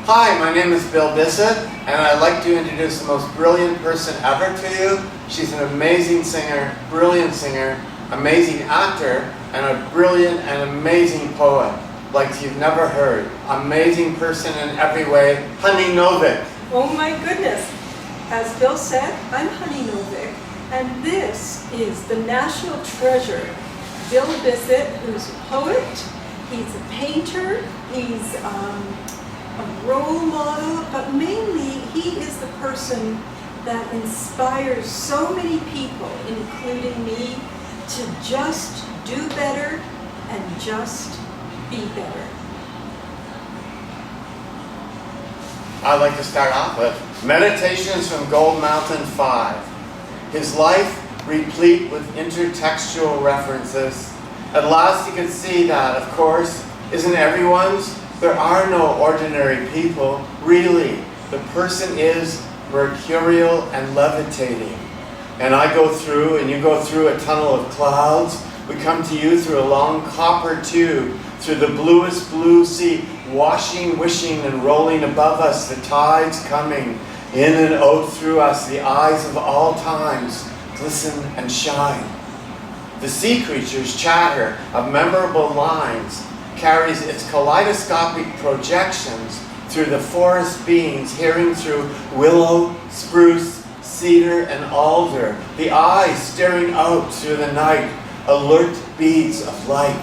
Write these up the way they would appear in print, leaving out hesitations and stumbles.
Hi, my name is Bill Bissett, and I'd like to introduce the most brilliant person ever to you. She's an amazing singer, amazing actor, and a brilliant and amazing poet, like you've never heard. Amazing person in every way, Honey Novick. Oh my goodness. As Bill said, I'm Honey Novick, and this is the national treasure, Bill Bissett, who's a poet, he's a painter, he's a role model, but mainly he is the person that inspires so many people, including me, to just do better and just be better. I'd like to start off with Meditations from Gold Mountain 5. His life replete with intertextual references. At last he could see that, of course, isn't everyone's? There are no ordinary people. Really, the person is mercurial and levitating. And I go through, and you go through a tunnel of clouds. We come to you through a long copper tube, through the bluest blue sea, washing, wishing, and rolling above us, the tides coming in and out through us, the eyes of all times glisten and shine. The sea creatures' chatter of memorable lines carries its kaleidoscopic projections through the forest beings, hearing through willow, spruce, cedar, and alder, the eyes staring out through the night, alert beads of light.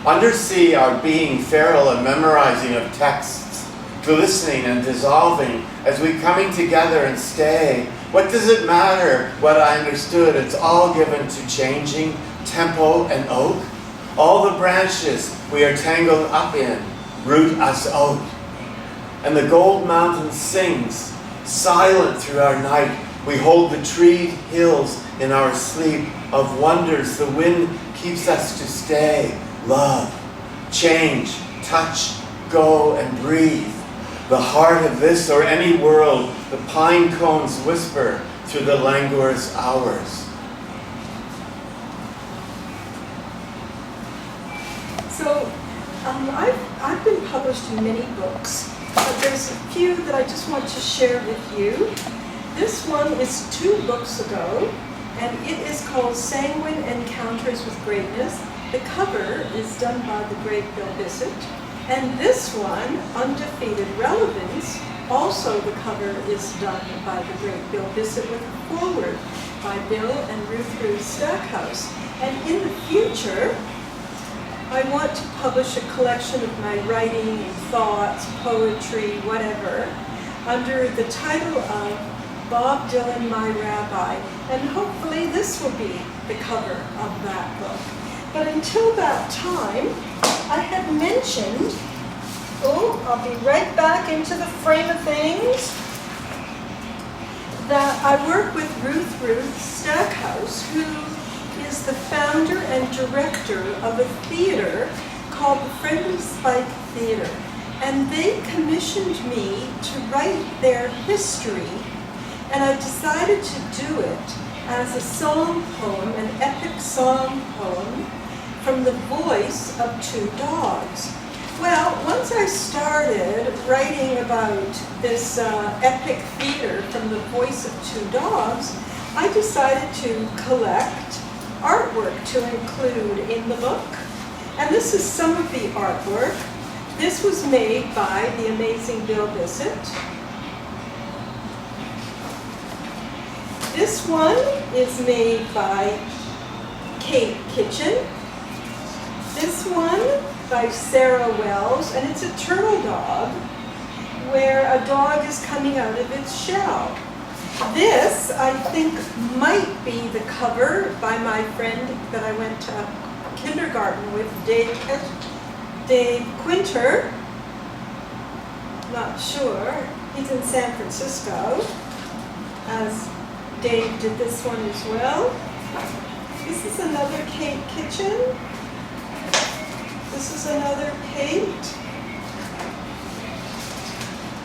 Undersea our being feral and memorizing of texts, glistening and dissolving as we coming together and stay. What does it matter what I understood? It's all given to changing tempo and oak. All the branches we are tangled up in root us out. And the gold mountain sings, silent through our night. We hold the treed hills in our sleep of wonders. The wind keeps us to stay, love, change, touch, go, and breathe. The heart of this or any world, the pine cones whisper through the languorous hours. So, I've been published in many books, but there's a few that I just want to share with you. This one is 2 books ago, and it is called Sanguine Encounters with Greatness. The cover is done by the great Bill Bissett, and this one, Undefeated Relevance, also the cover is done by the great Bill Bissett with a foreword by Bill and Ruth Stackhouse. And in the future, I want to publish a collection of my writing, thoughts, poetry, whatever, under the title of Bob Dylan My Rabbi, and hopefully this will be the cover of that book. But until that time, I had mentioned, I'll be right back into the frame of things, that I work with Ruth Stackhouse, who is the founder and director of a theater called the Friendly Spike Theater. And they commissioned me to write their history, and I decided to do it as a song poem, an epic song poem, from the voice of 2 dogs. Well, once I started writing about this epic theater from the voice of 2 dogs, I decided to collect artwork to include in the book. And this is some of the artwork. This was made by the amazing Bill Bissett. This one is made by Kate Kitchen. This one by Sarah Wells, and it's a turtle dog where a dog is coming out of its shell. This, I think, might be the cover by my friend that I went to kindergarten with, Dave Quinter. Not sure. He's in San Francisco, as Dave did this one as well. This is another Kate Kitchen. This is another Kate.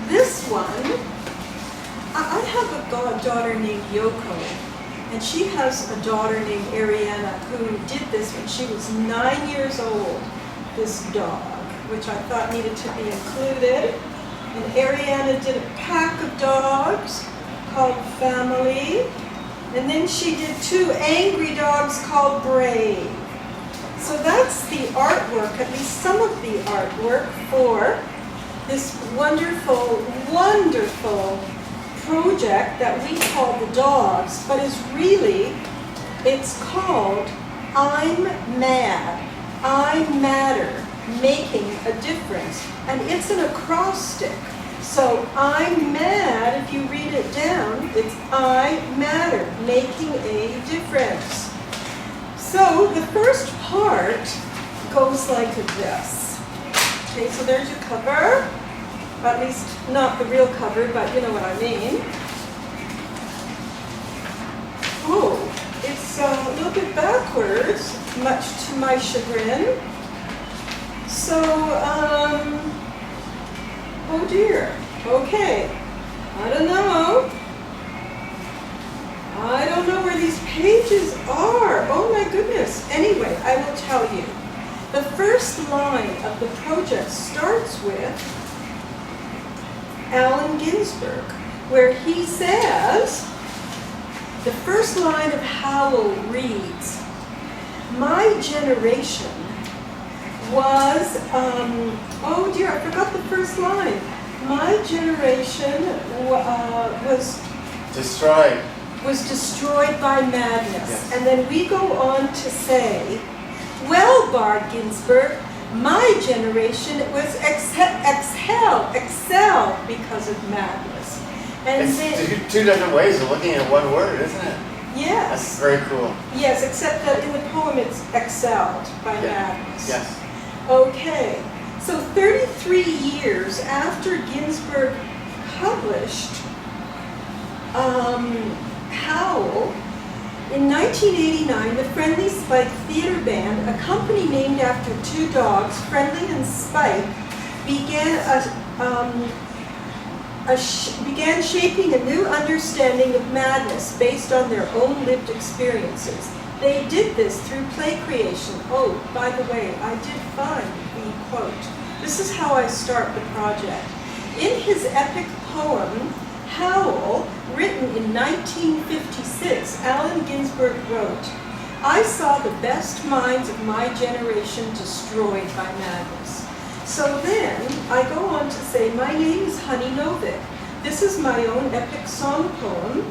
This one, I have a daughter named Yoko, and she has a daughter named Ariana who did this when she was 9 years old, this dog, which I thought needed to be included. And Ariana did a pack of dogs called Family. And then she did 2 angry dogs called Brave. So that's the artwork, at least some of the artwork for this wonderful, wonderful project that we call the dogs, but is really, it's called I'm Mad, I Matter, Making a Difference. And it's an acrostic. So I'm mad, if you read it down, it's I matter, making a difference. So the first part goes like this. Okay, so there's your cover. At least not the real cover, but you know what I mean. Oh, it's a little bit backwards, much to my chagrin. So, oh dear. Okay. I don't know. I don't know where these pages are. Oh my goodness. Anyway, I will tell you. The first line of the project starts with Allen Ginsberg, where he says, the first line of Howl reads, my generation was, oh dear, I forgot the first line. My generation was Destroyed. By madness. Yes. And then we go on to say, well, Bard Ginsberg, my generation was excel because of madness. And It's then, 2 different ways of looking at one word, isn't it? yes. That's very cool. Yes, except that in the poem it's excelled by madness. Yes. Okay, so 33 years after Ginsberg published Howl, in 1989, the Friendly Spike Theater Band, a company named after 2 dogs, Friendly and Spike, began shaping a new understanding of madness based on their own lived experiences. They did this through play creation. Oh, by the way, I did find the quote. This is how I start the project. In his epic poem, Howl, written in 1956, Allen Ginsberg wrote, I saw the best minds of my generation destroyed by madness. So then, I go on to say, my name is Honey Novick. This is my own epic song poem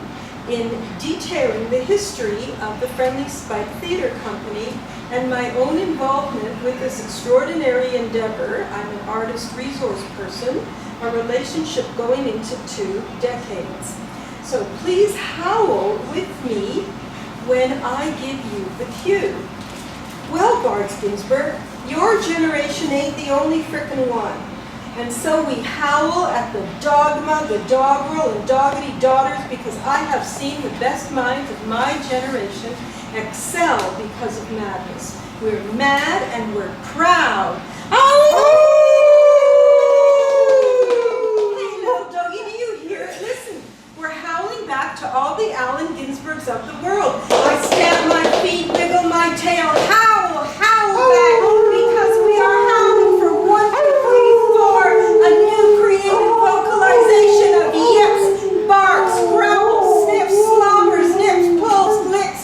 in detailing the history of the Friendly Spike Theater Company and my own involvement with this extraordinary endeavor. I'm an artist resource person, a relationship going into 2 decades. So please howl with me when I give you the cue. Well, Bard Ginsberg, your generation ain't the only frickin' one. And so we howl at the dogma, the doggerel, and doggedy daughters because I have seen the best minds of my generation excel because of madness. We're mad and we're proud. Oh! Hey, little doggy, do you hear it? Listen, we're howling back to all the Allen Ginsbergs of the world. I stamp my feet, wiggle my tail, howl, howl back, because we are howling for 1, 2, 3, 4, a new creative vocalization of yips, barks, growls, sniffs, slobbers, nips, pulls, licks,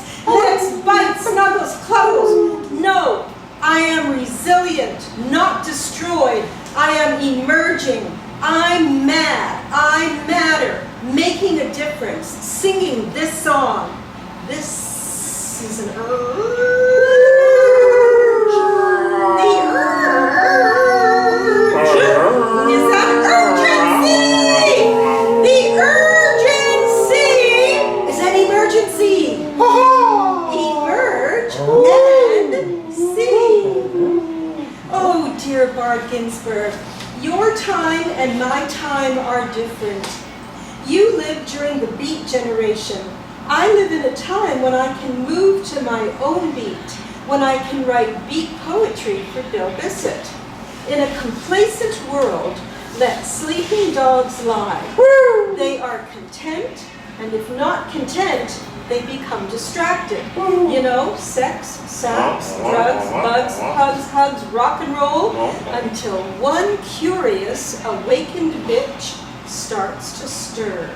bites, snuggles, cuddles. No, I am resilient, not destroyed. I am emerging. I'm mad. I matter. Making a difference. Singing this song. This is an urge. The urge. Is that urgency? The urgency is an emergency. Emerge and see. Oh, dear Bard Ginsberg, your time and my time are different. You lived during the beat generation. I live in a time when I can move to my own beat, when I can write beat poetry for Bill Bissett. In a complacent world, let sleeping dogs lie. They are content, And if not content, they become distracted. You know, sex, sax, drugs, bugs, hugs, rock and roll, until one curious, awakened bitch starts to stir.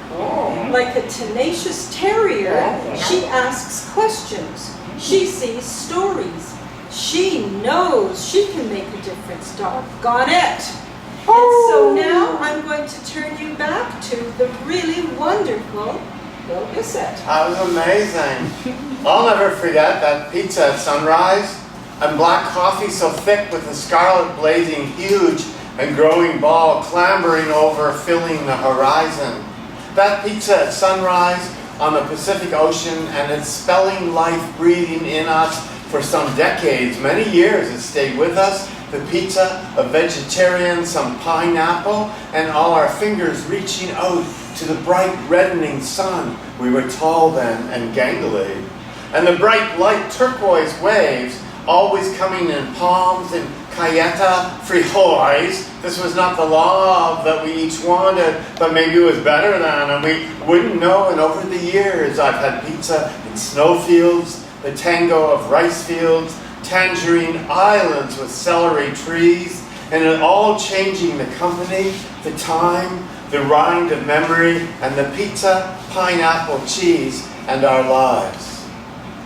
Like a tenacious terrier, she asks questions. She sees stories. She knows she can make a difference, doggone it. And so now I'm going to turn you back to the really wonderful Bill Bissett. That was amazing. I'll never forget that pizza at sunrise and black coffee so thick with the scarlet blazing huge and growing ball clambering over, filling the horizon. That pizza at sunrise on the Pacific Ocean and its spelling life breathing in us for some decades, many years it stayed with us. The pizza, a vegetarian, some pineapple, and all our fingers reaching out to the bright reddening sun. We were tall then and gangly. And the bright light turquoise waves, always coming in palms and cayeta frijoles. This was not the love that we each wanted, but maybe it was better than, and we wouldn't know. And over the years, I've had pizza in snowfields, the tango of rice fields, tangerine islands with celery trees, and it all changing the company, the time, the rind of memory, and the pizza, pineapple, cheese, and our lives.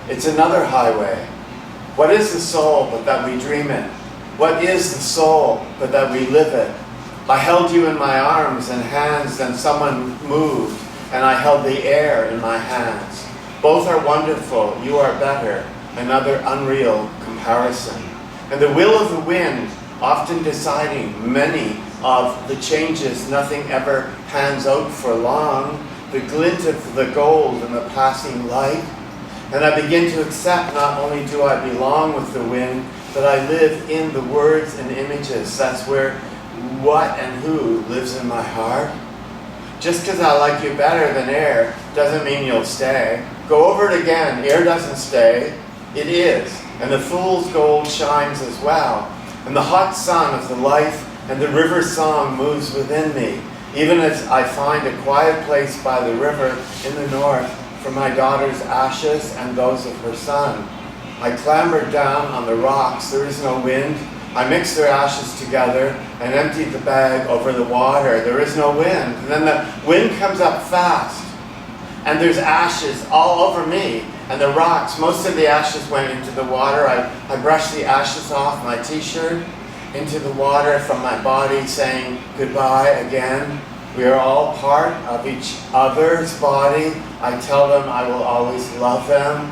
It's another highway. What is the soul but that we dream it? What is the soul but that we live it? I held you in my arms and hands, then someone moved, and I held the air in my hands. Both are wonderful, you are better, another unreal comparison. And the will of the wind, often deciding many of the changes, nothing ever pans out for long, the glint of the gold in the passing light. And I begin to accept not only do I belong with the wind, but I live in the words and images. That's where what and who lives in my heart. Just because I like you better than air doesn't mean you'll stay. Go over it again, air doesn't stay. It is, and the fool's gold shines as well. And the hot sun of the life and the river song moves within me, even as I find a quiet place by the river in the north for my daughter's ashes and those of her son. I clambered down on the rocks, there is no wind. I mixed their ashes together and emptied the bag over the water. There is no wind. And then the wind comes up fast, and there's ashes all over me. And the rocks, most of the ashes went into the water. I brushed the ashes off my t-shirt into the water from my body, saying goodbye again. We are all part of each other's body. I tell them I will always love them.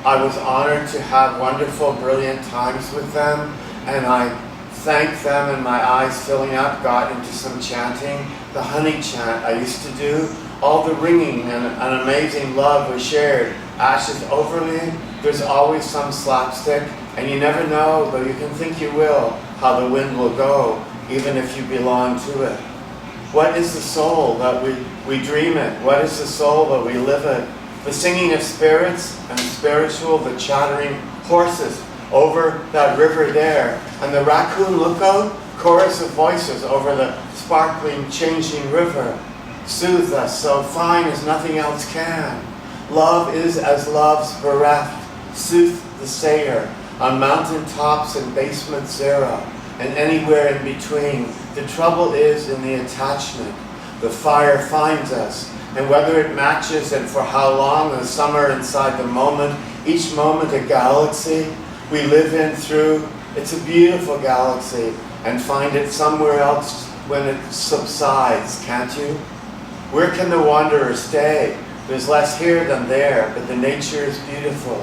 I was honored to have wonderful, brilliant times with them, and I thanked them, and my eyes filling up got into some chanting. The honey chant I used to do, all the ringing and an amazing love was shared. Ashes over me, there's always some slapstick, and you never know, though you can think you will, how the wind will go, even if you belong to it. What is the soul that we dream it? What is the soul that we live it? The singing of spirits and spiritual, the chattering horses over that river there, and the raccoon lookout, chorus of voices over the sparkling, changing river, soothes us so fine as nothing else can. Love is as love's bereft, sooth the sayer, on mountain tops and basement zero, and anywhere in between. The trouble is in the attachment. The fire finds us, and whether it matches and for how long, the summer inside the moment, each moment a galaxy we live in through. It's a beautiful galaxy, and find it somewhere else when it subsides, can't you? Where can the wanderer stay? There's less here than there, but the nature is beautiful.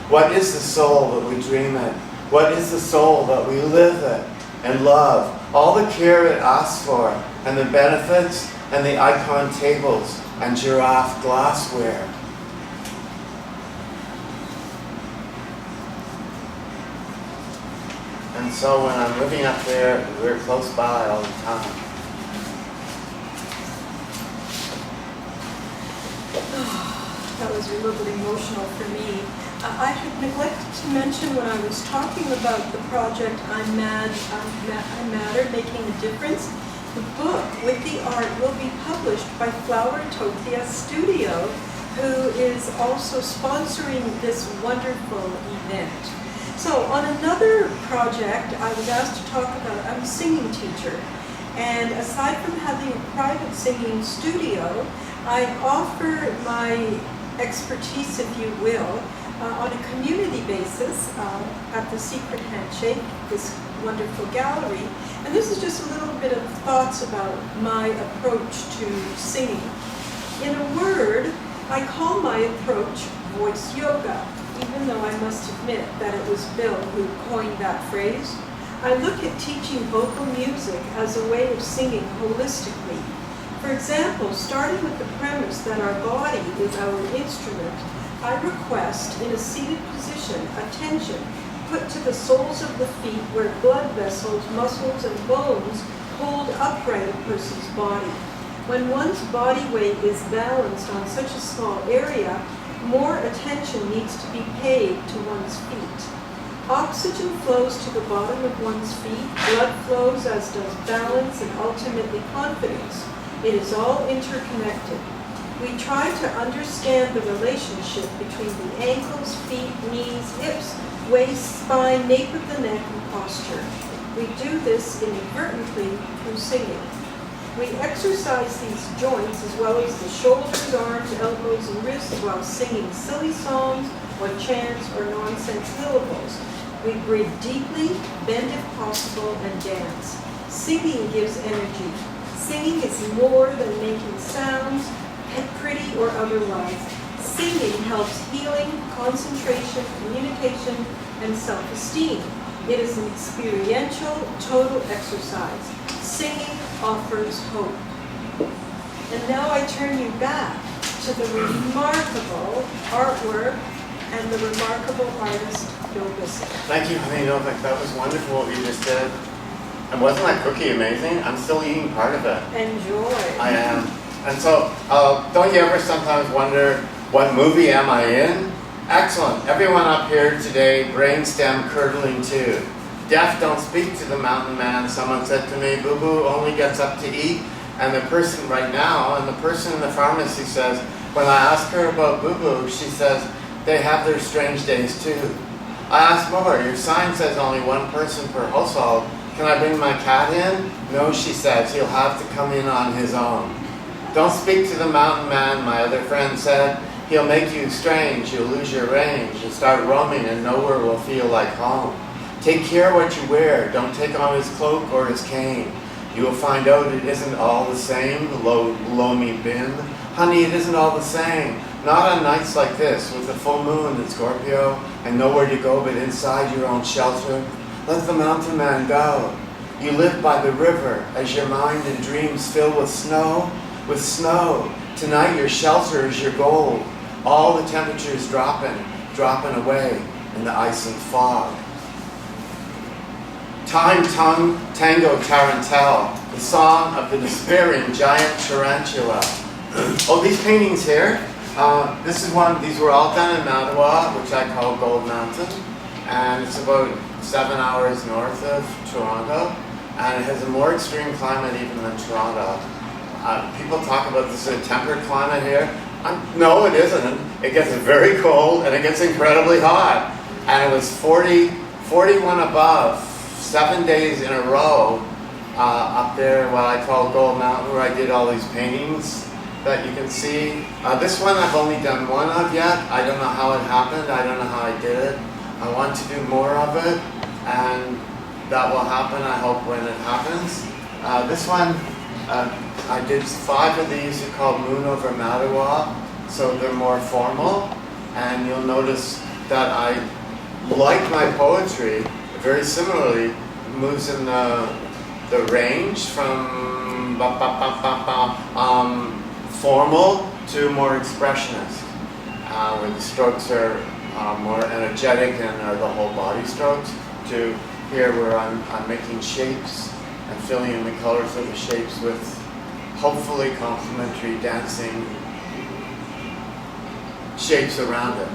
What is the soul that we dream it? What is the soul that we live it and love? All the care it asks for, and the benefits, and the icon tables, and giraffe glassware. And so when I'm living up there, we're close by all the time. That was a little emotional for me. I had neglected to mention when I was talking about the project I'm Matter, Making a Difference. The book with the art will be published by Flower Totia Studio, who is also sponsoring this wonderful event. So on another project, I was asked to talk about, I'm a singing teacher, and aside from having a private singing studio, I offer my expertise, if you will, on a community basis at the Secret Handshake, this wonderful gallery. And this is just a little bit of thoughts about my approach to singing. In a word, I call my approach voice yoga, even though I must admit that it was Bill who coined that phrase. I look at teaching vocal music as a way of singing holistically. For example, starting with the premise that our body is our instrument, I request, in a seated position, attention put to the soles of the feet where blood vessels, muscles, and bones hold upright a person's body. When one's body weight is balanced on such a small area, more attention needs to be paid to one's feet. Oxygen flows to the bottom of one's feet, blood flows, as does balance and ultimately confidence. It is all interconnected. We try to understand the relationship between the ankles, feet, knees, hips, waist, spine, nape of the neck, and posture. We do this inadvertently through singing. We exercise these joints as well as the shoulders, arms, elbows, and wrists while singing silly songs or chants or nonsense syllables. We breathe deeply, bend if possible, and dance. Singing gives energy. Singing is more than making sounds, pretty or otherwise. Singing helps healing, concentration, communication, and self-esteem. It is an experiential, total exercise. Singing offers hope. And now I turn you back to the remarkable artwork and the remarkable artist, Bill Bissett. Thank you, Honey Novick. That was wonderful what you just did. And wasn't that cookie amazing? I'm still eating part of it. Enjoy. I am. And so, don't you ever sometimes wonder, what movie am I in? Excellent. Everyone up here today, brainstem curdling too. Deaf don't speak to the mountain man. Someone said to me, Boo Boo only gets up to eat. And the person right now, and the person in the pharmacy says, when I ask her about Boo Boo, she says, they have their strange days too. I ask more, your sign says only one person per household. Can I bring my cat in? No, she says, he'll have to come in on his own. Don't speak to the mountain man, my other friend said. He'll make you strange, you'll lose your range. You'll start roaming and nowhere will feel like home. Take care what you wear, don't take on his cloak or his cane. You will find out it isn't all the same, loamy bin. Honey, it isn't all the same. Not on nights like this, with the full moon in Scorpio, and nowhere to go but inside your own shelter. Let the mountain man go. You live by the river, as your mind and dreams fill with snow. With snow, tonight your shelter is your gold. All the temperatures dropping away in the ice and fog. Time tongue, Tango Tarantula, the song of the despairing giant tarantula. Oh, these paintings here, these were all done in Matawa, which I call Gold Mountain, and it's about 7 hours north of Toronto, and it has a more extreme climate even than Toronto. People talk about this as a temperate climate here. No, it isn't. It gets very cold and it gets incredibly hot. And it was 41 above, 7 days in a row up there, what I call Gold Mountain, where I did all these paintings that you can see. This one I've only done one of yet. I don't know how it happened. I don't know how I did it. I want to do more of it, and that will happen, I hope, when it happens. This one, I did 5 of these. They're called Moon Over Matawa, so they're more formal. And you'll notice that I, like my poetry, very similarly moves in the range from formal to more expressionist, where the strokes are more energetic and are the whole body strokes, to here where I'm making shapes and filling in the colors of the shapes with hopefully complementary dancing shapes around it.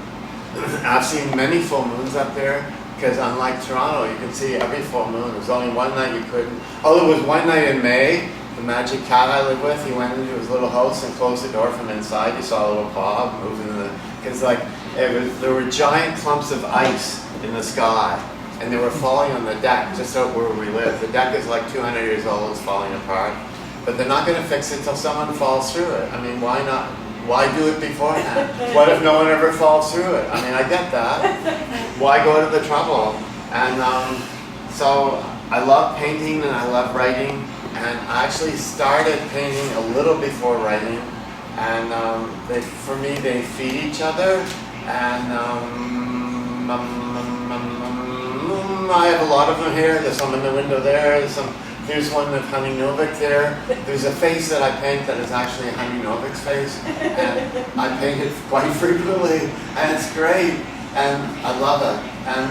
I've seen many full moons up there, because unlike Toronto, you can see every full moon. There's only one night you couldn't. Oh, there was one night in May the magic cat I live with, he went into his little house and closed the door from inside. He saw a little paw moving in the, because like, there were giant clumps of ice in the sky, and they were falling on the deck just out where we live. The deck is like 200 years old, it's falling apart. But they're not going to fix it until someone falls through it. I mean, why not? Why do it beforehand? What if no one ever falls through it? I mean, I get that. Why go to the trouble? And so I love painting and I love writing. And I actually started painting a little before writing. And for me, they feed each other. And I have a lot of them here. There's some in the window there. Here's one of Honey Novick there. There's a face that I paint that is actually Honey Novick's face. And I paint it quite frequently. And it's great. And I love it. And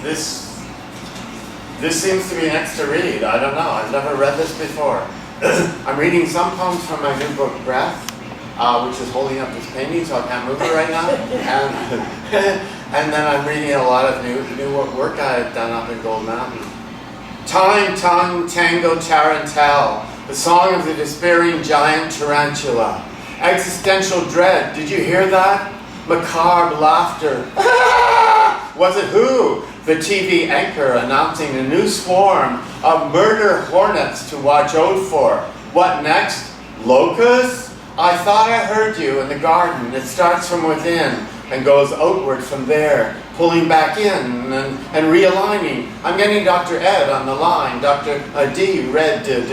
this seems to be next to Reid. I don't know. I've never read this before. I'm reading some poems from my new book, Breath, which is holding up this painting, so I can't move it right now. And then I'm reading a lot of new work I've done up in Gold Mountain. Time, tongue, tango, tarantula, the song of the despairing giant tarantula. Existential dread, did you hear that? Macabre laughter. Was it who? The TV anchor announcing a new swarm of murder hornets to watch out for. What next? Locusts? I thought I heard you in the garden. It starts from within and goes outward from there, pulling back in and realigning. I'm getting Dr. Ed on the line. Dr. D, Red, dead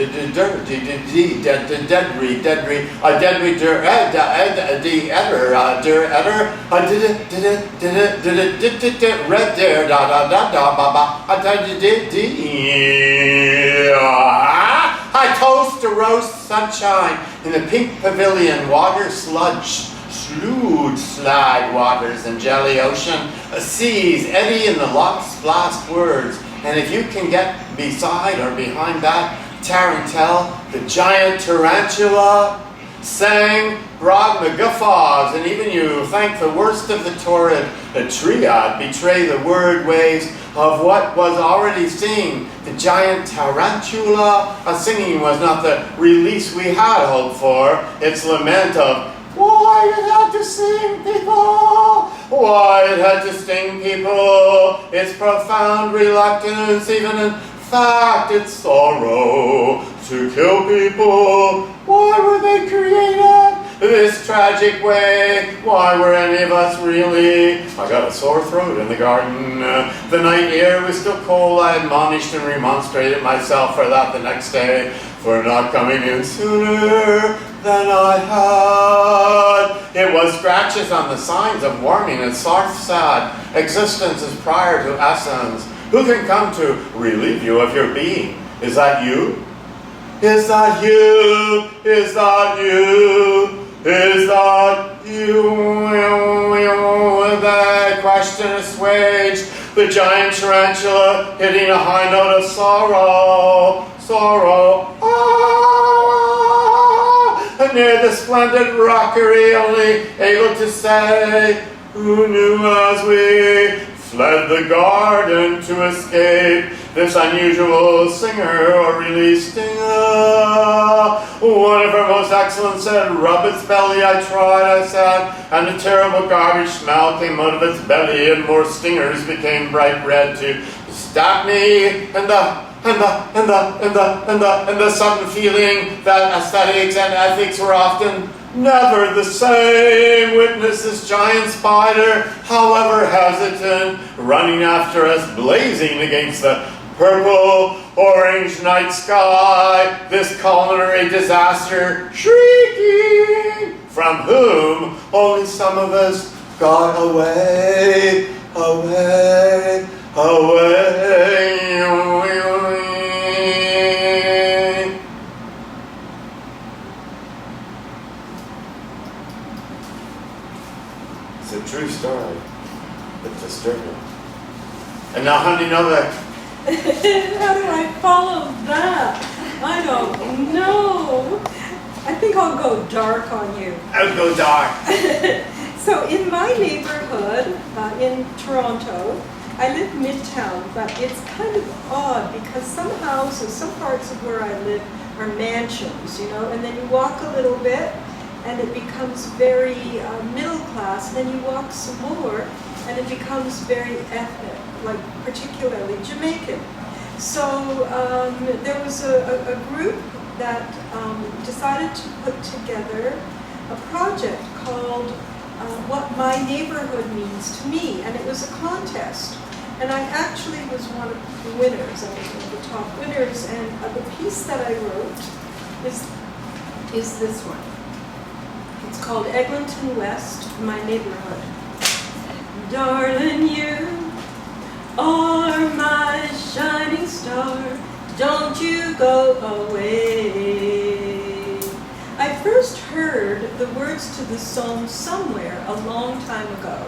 I toast to roast sunshine in the pink pavilion, water sludge, slued slide waters and jelly ocean, seas eddy in the lost blast words. And if you can get beside or behind that tarantula, the giant tarantula sang, brought the guffaws, and even you thank the worst of the torrid, the triad betray the word waves of what was already seen. The giant tarantula, a singing was not the release we had hoped for. Its lament of why it had to sting people, why it had to sting people, its profound reluctance, even in fact its sorrow to kill people. Why were they created this tragic way? Why were any of us really? I got a sore throat in the garden. The night air was still cold. I admonished and remonstrated myself for that the next day, for not coming in sooner than I had. It was scratches on the signs of warming and sad existence is prior to essence. Who can come to relieve you of your being? Is that you? Is that you? Is that you? Is that you? That question assuaged, the giant tarantula hitting a high note of sorrow. Sorrow. And near the splendid rockery, only able to say, who knew as we fled the garden to escape this unusual singer or really stinger. One of her most excellent said, rub its belly. I tried, I said, and a terrible garbage smell came out of its belly, and more stingers became bright red to stab me, and the sudden feeling that aesthetics and ethics were often never the same. Witness this giant spider, however hesitant, running after us, blazing against the purple, orange night sky, this culinary disaster, shrieking, from whom only some of us got away, away, away. It's a true story. It's disturbing. And now Honey Novick. How do I follow that? I don't know. I think I'll go dark on you. I'll go dark. So in my neighborhood in Toronto, I live midtown, but it's kind of odd because some houses, some parts of where I live are mansions, you know, and then you walk a little bit and it becomes very middle class, and then you walk some more and it becomes very ethnic, like particularly Jamaican. So there was a group that decided to put together a project called What My Neighborhood Means to Me, and it was a contest. And I actually was one of the winners. I was one of the top winners, and the piece that I wrote is this one. It's called Eglinton West, My Neighborhood. Darling, you are my shining star, don't you go away. I first heard the words to the song somewhere a long time ago,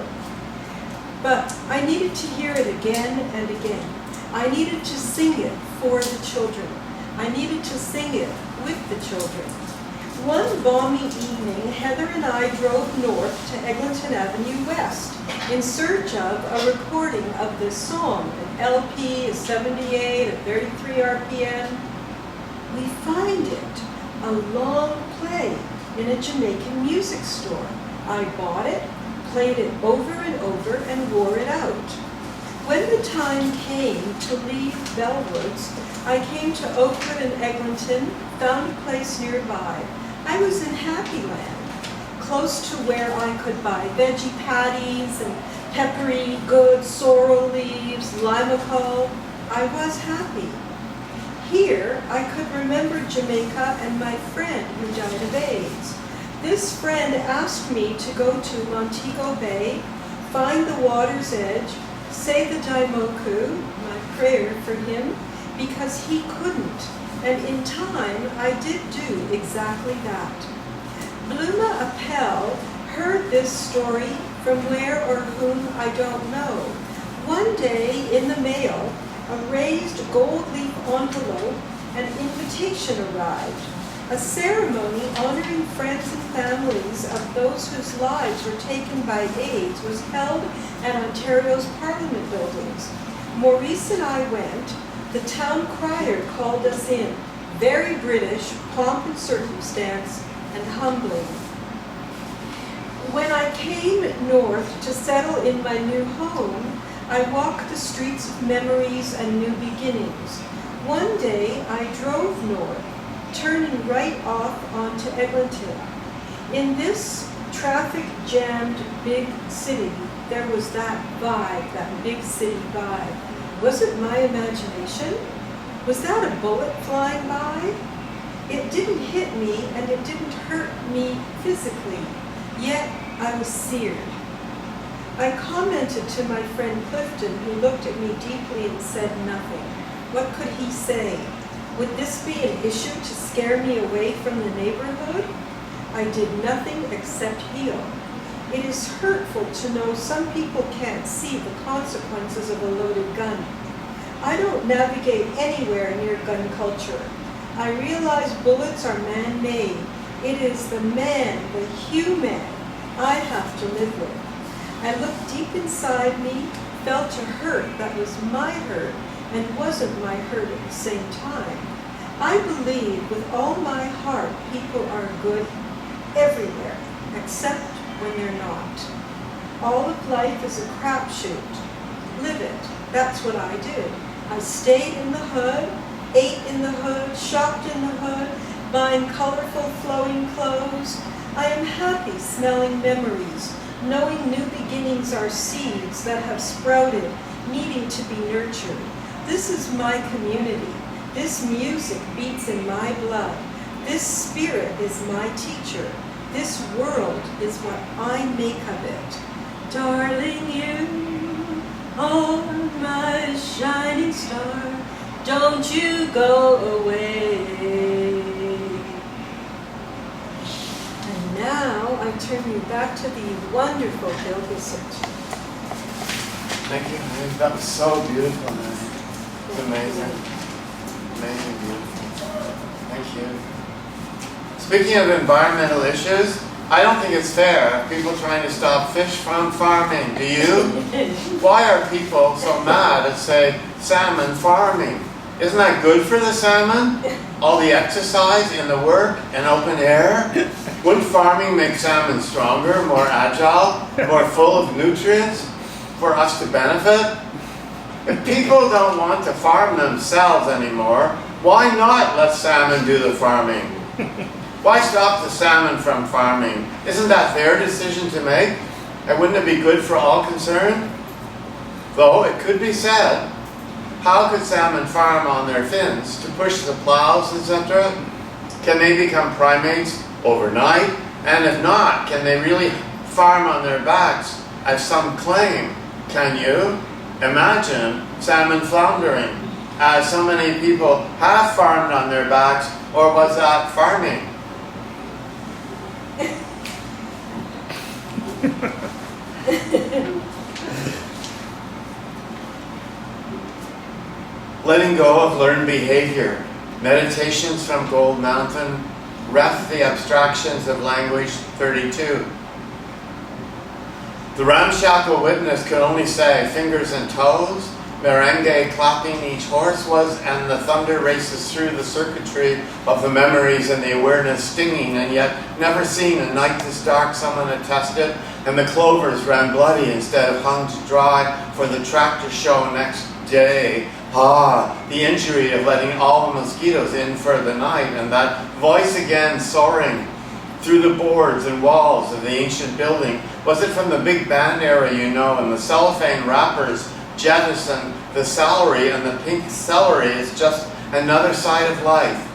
but I needed to hear it again and again. I needed to sing it for the children. I needed to sing it with the children. One balmy evening, Heather and I drove north to Eglinton Avenue West in search of a recording of this song, an LP, a 78, a 33 RPM. We find it, a long play in a Jamaican music store. I bought it, played it over and over, and wore it out. When the time came to leave Bellwoods, I came to Oakwood and Eglinton, found a place nearby. I was in Happy Land, close to where I could buy veggie patties and peppery goods, sorrel leaves, limacol. I was happy. Here, I could remember Jamaica and my friend who died of AIDS. This friend asked me to go to Montego Bay, find the water's edge, say the Daimoku, my prayer for him, because he couldn't. And in time, I did do exactly that. Bluma Appel heard this story from where or whom I don't know. One day in the mail, a raised gold leaf envelope, an invitation arrived. A ceremony honoring friends and families of those whose lives were taken by AIDS was held at Ontario's Parliament buildings. Maurice and I went. The town crier called us in, very British, pomp and circumstance, and humbling. When I came north to settle in my new home, I walked the streets of memories and new beginnings. One day I drove north, turning right off onto Eglinton. In this traffic-jammed big city, there was that vibe, that big city vibe. Was it my imagination? Was that a bullet flying by? It didn't hit me and it didn't hurt me physically, yet I was seared. I commented to my friend Clifton, who looked at me deeply and said nothing. What could he say? Would this be an issue to scare me away from the neighborhood? I did nothing except heal. It is hurtful to know some people can't see the consequences of a loaded gun. I don't navigate anywhere near gun culture. I realize bullets are man-made. It is the man, the human, I have to live with. I looked deep inside me, felt a hurt that was my hurt and wasn't my hurt at the same time. I believe with all my heart people are good everywhere, except when they're not. All of life is a crapshoot. Live it. That's what I did. I stayed in the hood, ate in the hood, shopped in the hood, buying colorful flowing clothes. I am happy smelling memories, knowing new beginnings are seeds that have sprouted, needing to be nurtured. This is my community. This music beats in my blood. This spirit is my teacher. This world is what I make of it. Darling, you are my shining star. Don't you go away. And now I turn you back to the wonderful Bill Bissett. Thank you. That was so beautiful, man. It's amazing. Amazing, beautiful. Thank you. Speaking of environmental issues, I don't think it's fair. People trying to stop fish from farming. Do you? Why are people so mad at, say, salmon farming? Isn't that good for the salmon? All the exercise in the work and open air? Wouldn't farming make salmon stronger, more agile, more full of nutrients for us to benefit? If people don't want to farm themselves anymore, why not let salmon do the farming? Why stop the salmon from farming? Isn't that their decision to make? And wouldn't it be good for all concerned? Though it could be said, how could salmon farm on their fins to push the plows, etc.? Can they become primates overnight? And if not, can they really farm on their backs as some claim? Can you imagine salmon floundering as so many people have farmed on their backs, or was that farming? Letting go of learned behavior. Meditations from Gold Mountain. Ref the abstractions of language 32. The ramshackle witness could only say fingers and toes. Merengue clapping each horse was, and the thunder races through the circuitry of the memories and the awareness stinging, and yet never seen a night this dark, someone attested, and the clovers ran bloody instead of hung to dry for the tractor show next day. Ah, the injury of letting all the mosquitoes in for the night, and that voice again soaring through the boards and walls of the ancient building. Was it from the big band era, you know, and the cellophane wrappers jettison the salary, and the pink celery is just another side of life.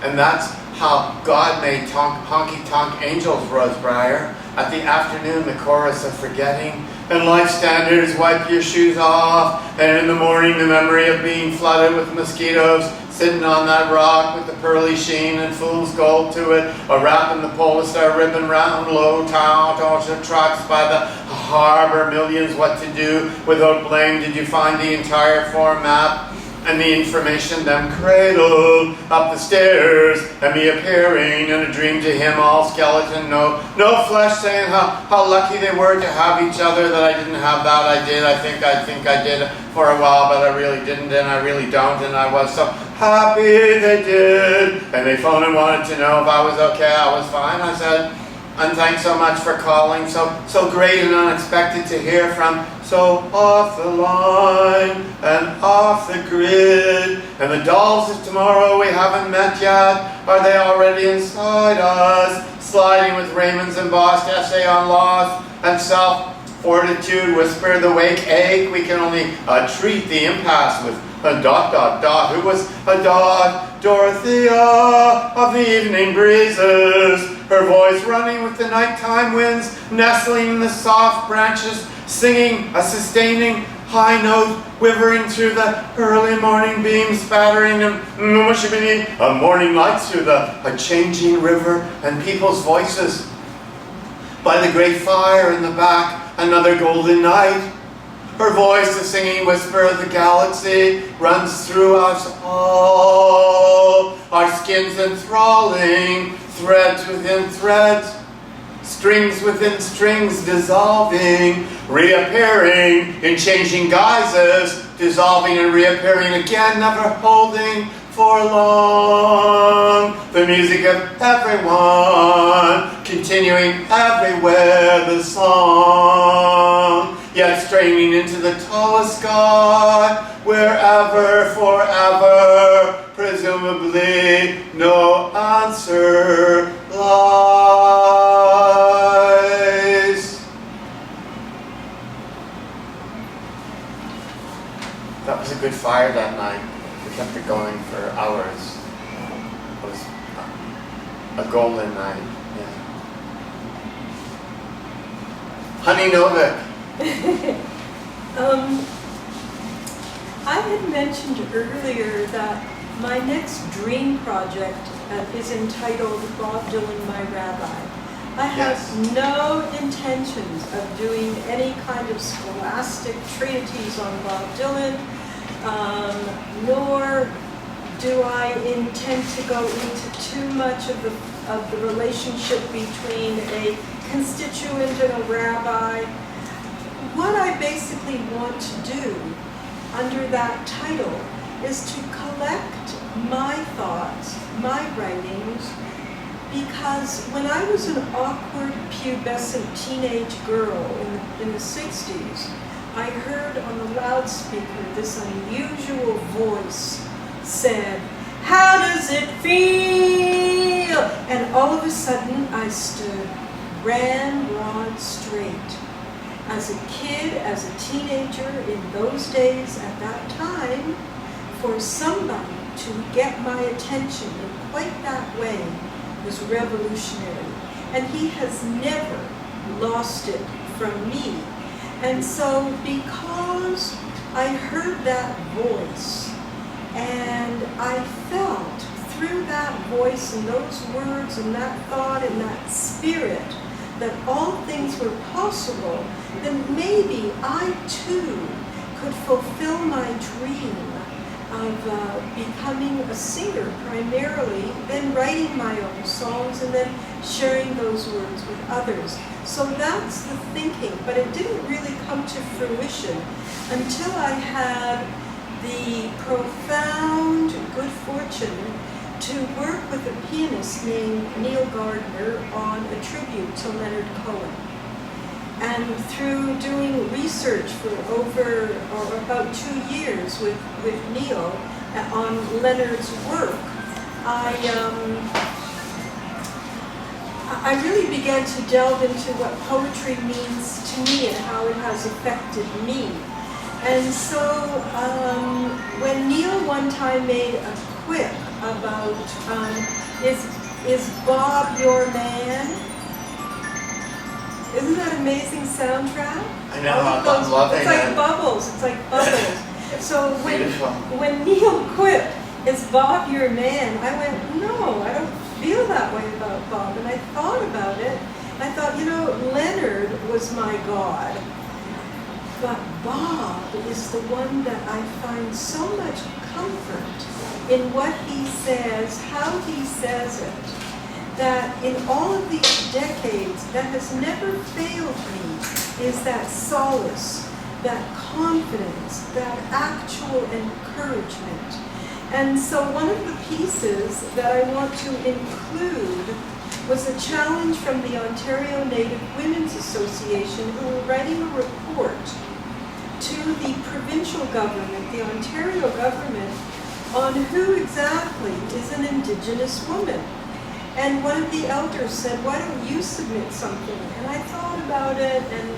And that's how God made honky-tonk angels, Rosebriar. At the afternoon, the chorus of forgetting, and life standards, wipe your shoes off, and in the morning, the memory of being flooded with mosquitoes, sitting on that rock with the pearly sheen and fool's gold to it, a wrapping the polar star ribbon round low town, torture trucks by the harbor, millions what to do. Without blame, did you find the entire form map? And the information them cradled up the stairs, and me appearing in a dream to him, all skeleton, no flesh, saying how lucky they were to have each other, that I didn't have that, I did, I think I did for a while, but I really didn't, and I really don't, and I was so happy they did. And they phoned and wanted to know if I was okay. I was fine, I said, and thanks so much for calling, so great and unexpected to hear from, so off the line and off the grid. And the dolls of tomorrow we haven't met yet, are they already inside us, sliding with Raymond's embossed essay on loss and self-fortitude, whisper the wake ache, we can only treat the impasse with a ... Who was a dot? Dorothea of the evening breezes, her voice running with the nighttime winds, nestling in the soft branches, singing a sustaining high note, quivering through the early morning beams, spattering a morning light through a changing river, and people's voices. By the great fire in the back, another golden night. Her voice, the singing whisper of the galaxy, runs through us all. Our skins enthralling, threads within threads, strings within strings dissolving, reappearing in changing guises, dissolving and reappearing again, never holding for long. The music of everyone, continuing everywhere the song, yet straining into the tallest sky, wherever, forever, presumably no answer lies. That was a good fire that night. We kept it going for hours. It was a golden night. Yeah. Honey Novick. I had mentioned earlier that my next dream project is entitled Bob Dylan My Rabbi. I have no intentions of doing any kind of scholastic treatise on Bob Dylan, nor Do I intend to go into too much of the relationship between a constituent and a rabbi? What I basically want to do under that title is to collect my thoughts, my writings, because when I was an awkward, pubescent teenage girl in the 60s, I heard on the loudspeaker this unusual voice said, "How does it feel?" And all of a sudden I stood ramrod straight. As a kid, as a teenager, in those days, at that time, for somebody to get my attention in quite that way was revolutionary. And he has never lost it from me. And so because I heard that voice, and I felt through that voice and those words and that thought and that spirit that all things were possible, then maybe I too could fulfill my dream of becoming a singer primarily, then writing my own songs, and then sharing those words with others. So that's the thinking, but it didn't really come to fruition until I had the profound good fortune to work with a pianist named Neil Gardner on a tribute to Leonard Cohen. And through doing research for about 2 years with Neil on Leonard's work, I really began to delve into what poetry means to me and how it has affected me. And so when Neil one time made a quip about, is Bob your man? Isn't that amazing soundtrack? I know, I'm loving it. It's like bubbles, it's like bubbles. So when Neil quipped, "Is Bob your man?" I went, no, I don't feel that way about Bob. And I thought about it. I thought, Leonard was my God. But Bob is the one that I find so much comfort in what he says, how he says it, that in all of these decades, that has never failed me, is that solace, that confidence, that actual encouragement. And so one of the pieces that I want to include was a challenge from the Ontario Native Women's Association, who were writing a report to the provincial government, the Ontario government, on who exactly is an Indigenous woman. And one of the elders said, "Why don't you submit something?" And I thought about it, and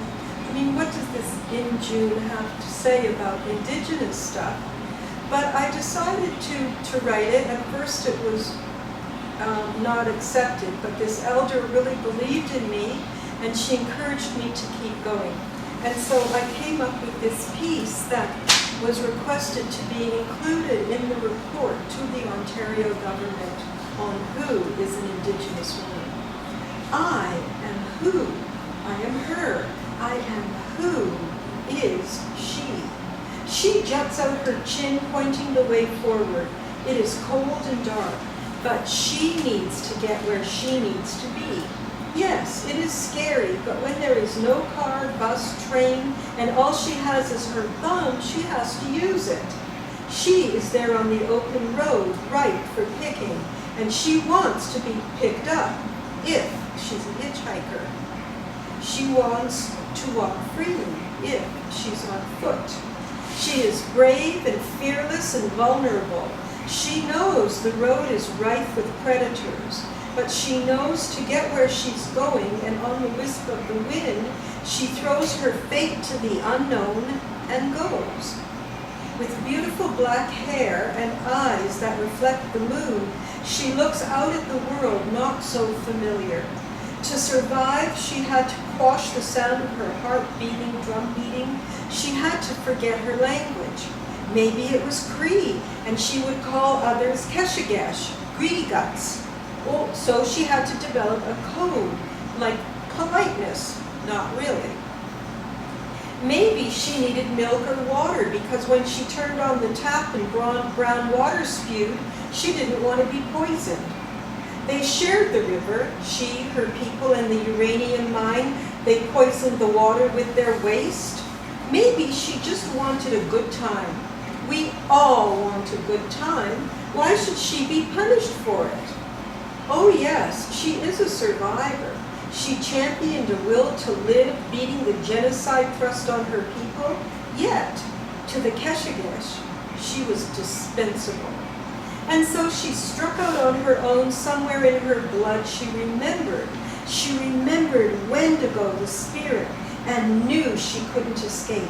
I mean, what does this in June have to say about Indigenous stuff? But I decided to write it. At first it was not accepted, but this elder really believed in me, and she encouraged me to keep going. And so I came up with this piece that was requested to be included in the report to the Ontario government on who is an Indigenous woman. I am who, I am her, I am who is she. She juts out her chin, pointing the way forward. It is cold and dark, but she needs to get where she needs to be. Yes, it is scary, but when there is no car, bus, train, and all she has is her thumb, she has to use it. She is there on the open road, ripe for picking, and she wants to be picked up if she's a hitchhiker. She wants to walk freely if she's on foot. She is brave and fearless and vulnerable. She knows the road is rife with predators, but she knows to get where she's going, and on the wisp of the wind, she throws her fate to the unknown and goes. With beautiful black hair and eyes that reflect the moon, she looks out at the world not so familiar. To survive, she had to quash the sound of her heart beating, drum beating. She had to forget her language. Maybe it was Cree, and she would call others Keshigesh, greedy guts. Well, so she had to develop a code, like politeness, not really. Maybe she needed milk or water because when she turned on the tap and brown water spewed, she didn't want to be poisoned. They shared the river, she, her people, and the uranium mine. They poisoned the water with their waste. Maybe she just wanted a good time. We all want a good time. Why should she be punished for it? Oh yes, she is a survivor. She championed a will to live, beating the genocide thrust on her people. Yet, to the Keshegesh, she was dispensable. And so she struck out on her own. Somewhere in her blood she remembered. She remembered Wendigo, the spirit, and knew she couldn't escape.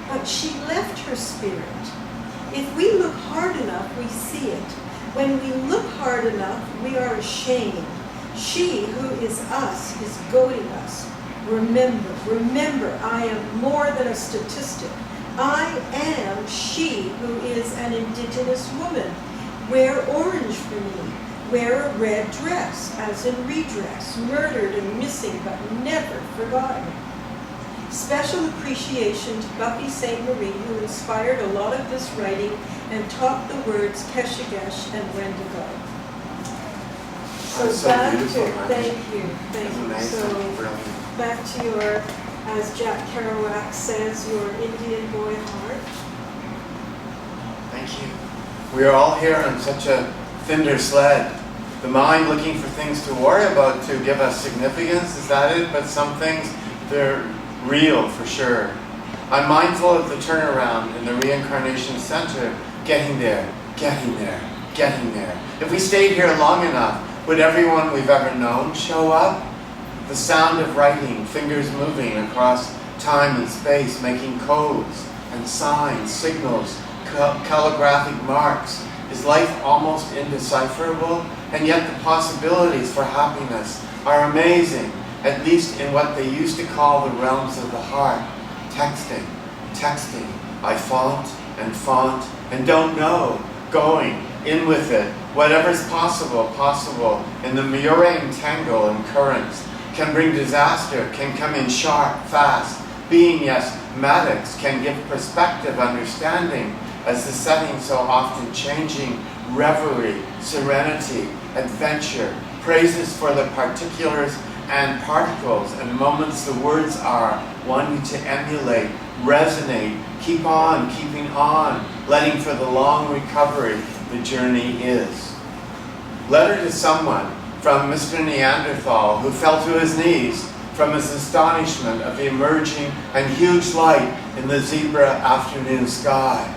But she left her spirit. If we look hard enough, we see it. When we look hard enough, we are ashamed. She who is us is goading us. Remember, I am more than a statistic. I am she who is an indigenous woman. Wear orange for me. Wear a red dress, as in redress, murdered and missing, but never forgotten. Special appreciation to Buffy St. Marie, who inspired a lot of this writing and taught the words Keshegesh and Wendigo. So back beautiful, to, man. thank you. Amazing. So Brilliant. back to your, as Jack Kerouac says, your Indian boy heart. Thank you. We are all here on such a thinner sled. The mind looking for things to worry about to give us significance, is that it? But some things, they're real for sure. I'm mindful of the turnaround in the reincarnation center, getting there, getting there, getting there. If we stayed here long enough, would everyone we've ever known show up? The sound of writing, fingers moving across time and space, making codes and signs, signals, calligraphic marks. Is life almost indecipherable? And yet the possibilities for happiness are amazing, at least in what they used to call the realms of the heart. Texting. I font and don't know. Going in with it. Whatever's possible in the Murrain tangle and currents can bring disaster, can come in sharp, fast. Being, yes, Maddox can give perspective, understanding, as the setting so often changing, reverie, serenity, adventure, praises for the particulars and particles and moments the words are, wanting to emulate, resonate, keep on, keeping on, letting for the long recovery the journey is. Letter to someone from Mr. Neanderthal, who fell to his knees from his astonishment of the emerging and huge light in the zebra afternoon sky.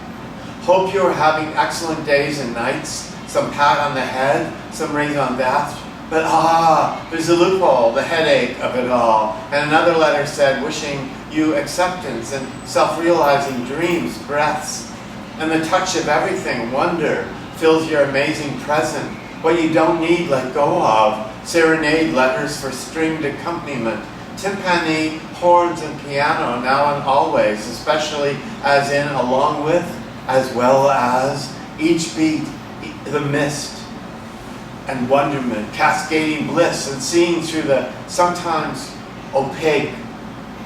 Hope you are having excellent days and nights, some pat on the head, some raison d'etre, but there's a loophole, the headache of it all. And another letter said, wishing you acceptance and self-realizing dreams, breaths, and the touch of everything, wonder, fills your amazing present. What you don't need, let go of. Serenade letters for stringed accompaniment. Timpani, horns, and piano, now and always, especially as in, along with, as well as, each beat, the mist and wonderment, cascading bliss, and seeing through the sometimes opaque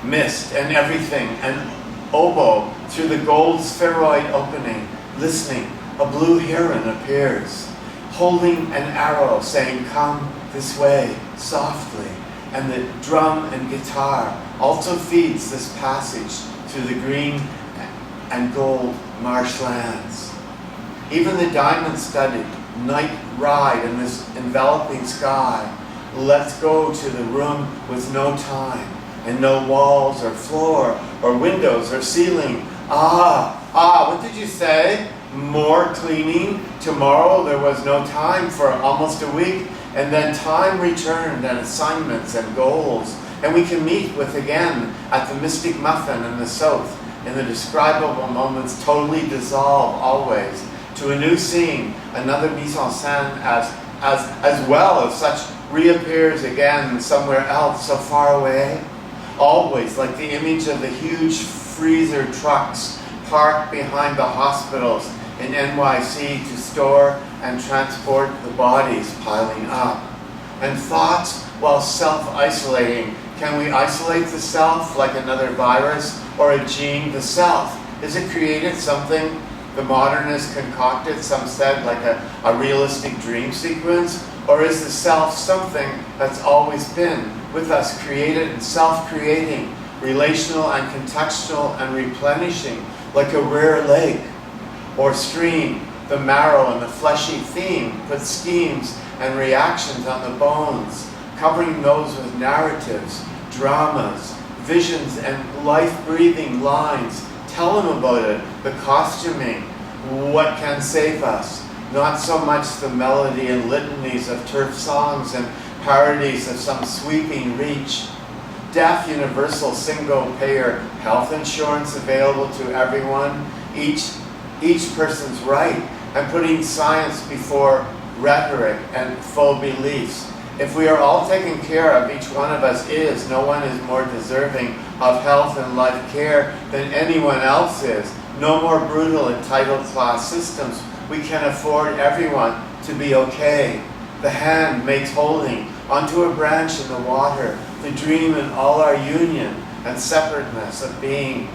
mist and everything, and oboe through the gold spheroid opening, listening, a blue heron appears, holding an arrow, saying, come this way, softly, and the drum and guitar also feeds this passage through the green and gold marshlands. Even the diamond-studded night ride in this enveloping sky. Let's go to the room with no time, and no walls or floor or windows or ceiling. What did you say? More cleaning? Tomorrow there was no time for almost a week, and then time returned and assignments and goals, and we can meet with again at the Mystic Muffin in the south, in the describable moments totally dissolve always to a new scene, another mise en scène as well as such reappears again somewhere else so far away. Always like the image of the huge freezer trucks parked behind the hospitals in NYC to store and transport the bodies piling up. And thoughts, while self-isolating, Can we isolate the self like another virus or a gene? The self, is it created something the modernists concocted, some said like a realistic dream sequence? Or is the self something that's always been with us, created and self-creating, relational and contextual and replenishing, like a rare lake or stream? The marrow and the fleshy theme put schemes and reactions on the bones, covering those with narratives, dramas, visions, and life-breathing lines. Tell them about it, the costuming, what can save us. Not so much the melody and litanies of turf songs and parodies of some sweeping reach. Deaf, universal, single-payer health insurance available to everyone, each person's right, and putting science before rhetoric and full beliefs. If we are all taken care of, each one of us is, no one is more deserving of health and life care than anyone else is. No more brutal entitled class systems. We can afford everyone to be okay. The hand makes holding onto a branch in the water, the dream in all our union and separateness of being